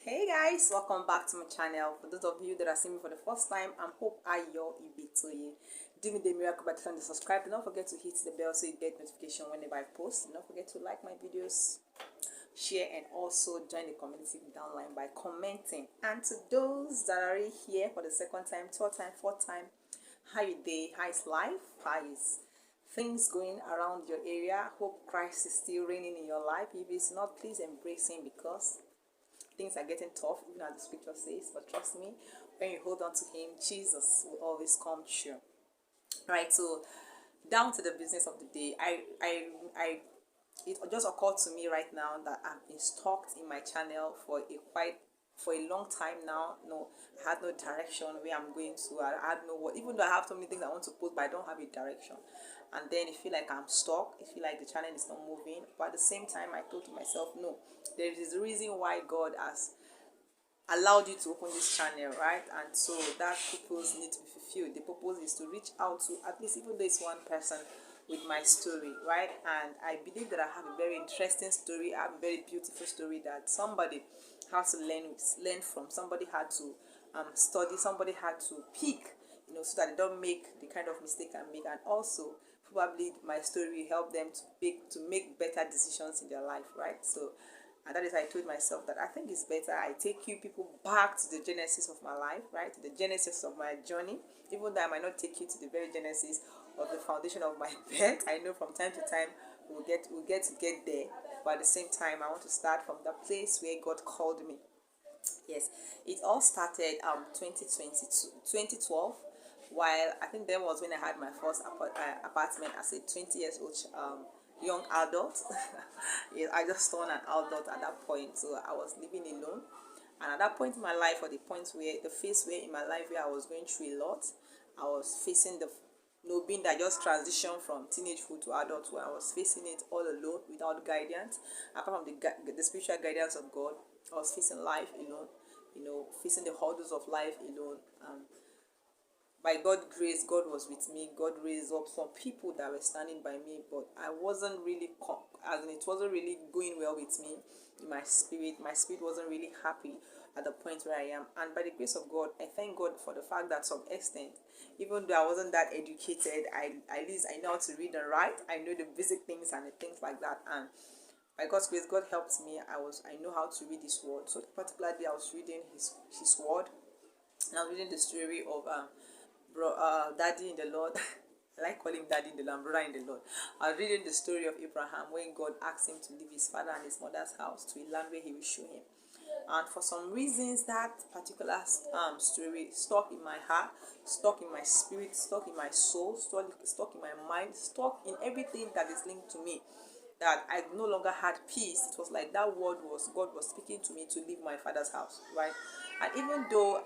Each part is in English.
Hey guys, welcome back to my channel. For those of you that are seeing me for the first time, I hope Ayo Ibitoye. Do me the miracle by clicking the subscribe. Do not forget to hit the bell so you get notification whenever I post. Do not forget to like my videos, share, and also join the community downline by commenting. And to those that are here for the second time, third time, fourth time, how you day? How is life? How is things going around your area? Hope Christ is still reigning in your life. If it's not, please embrace him, because things are getting tough, even as the scripture says. But trust me, when you hold on to him, Jesus will always come true. Right, so down to the business of the day. It just occurred to me right now that I've been stalked in my channel for a long time now. No, I had no direction where I'm going to. I had no what. Even though I have so many things I want to post, but I don't have a direction. And then I feel like I'm stuck. I feel like the channel is not moving. But at the same time, I thought to myself, no, there is a reason why God has allowed you to open this channel, right? And so that purpose needs to be fulfilled. The purpose is to reach out to at least, even though it's one person, with my story, right? And I believe that I have a very interesting story. I have a very beautiful story that somebody has to learn from. Somebody had to study. Somebody had to pick, so that they don't make the kind of mistake I make. And also, probably my story help them to make better decisions in their life, right? So, and that is why I told myself that I think it's better I take you people back to the genesis of my life, right? To the genesis of my journey. Even though I might not take you to the very genesis of the foundation of my bed. I know from time to time we'll get there. But at the same time, I want to start from the place where God called me. Yes, it all started 2012, while I think that was when I had my first apartment as a 20 years old young adult. Yeah, I just turned an adult at that point, so I was living alone. And at that point in my life, or the phase where in my life where I was going through a lot, I was facing being that I just transitioned from teenagehood to adulthood. I was facing it all alone, without guidance, apart from the spiritual guidance of God. I was facing life alone, facing the hurdles of life alone. By God's grace, God was with me. God raised up some people that were standing by me, but I wasn't really, it wasn't really going well with me in my spirit. My spirit wasn't really happy at the point where I am. And by the grace of God, I thank God for the fact that, some extent, even though I wasn't that educated, at least I know how to read and write. I know the basic things and the things like that. And by God's grace, God helped me. I know how to read His word. So particularly, I was reading His word. And I was reading the story of Daddy in the Lord. I like calling him Daddy in the Lord, brother in the Lord. I was reading the story of Abraham when God asked him to leave his father and his mother's house to a land where He will show him. And for some reasons, that particular story stuck in my heart, stuck in my spirit, stuck in my soul, stuck in my mind, stuck in everything that is linked to me, that I no longer had peace. It was like that word was, God was speaking to me to leave my father's house, right? And even though,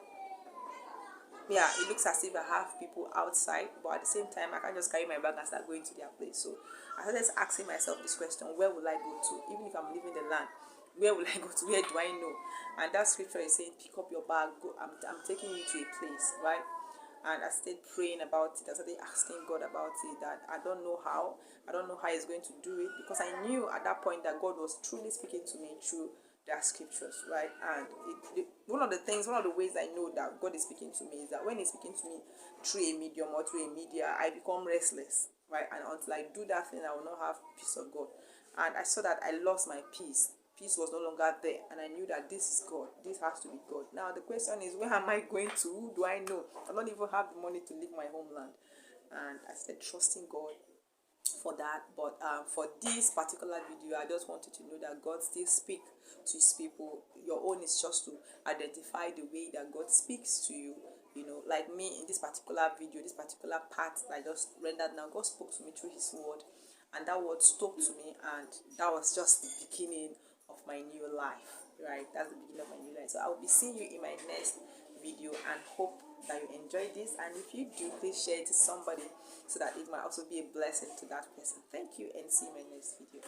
yeah, it looks as if I have people outside, but at the same time, I can't just carry my bag and start going to their place. So I started asking myself this question: where will I go to? Even if I'm leaving the land, where will I go to? Where do I know? And that scripture is saying, pick up your bag, go. I'm taking you to a place, right? And I started praying about it. I started asking God about it, that I don't know how He's going to do it, because I knew at that point that God was truly speaking to me through their scriptures, right? And one of the ways I know that God is speaking to me is that when He's speaking to me through a medium or through a media, I become restless, right? And until I do that thing, I will not have peace of God. And I saw that I lost my peace. Peace was no longer there, and I knew that this is God. This has to be God. Now the question is, where am I going to? Who do I know? I don't even have the money to leave my homeland. And I started trusting God for that. But for this particular video, I just wanted to know that God still speaks to His people. Your own is just to identify the way that God speaks to you. Like me in this particular video, this particular part that I just rendered now, God spoke to me through His word, and that word spoke to me, and that was just the beginning of my new life, right? That's the beginning of my new life. So I will be seeing you in my next video, and hope that you enjoy this. And if you do, please share it to somebody so that it might also be a blessing to that person. Thank you, and see you in my next video.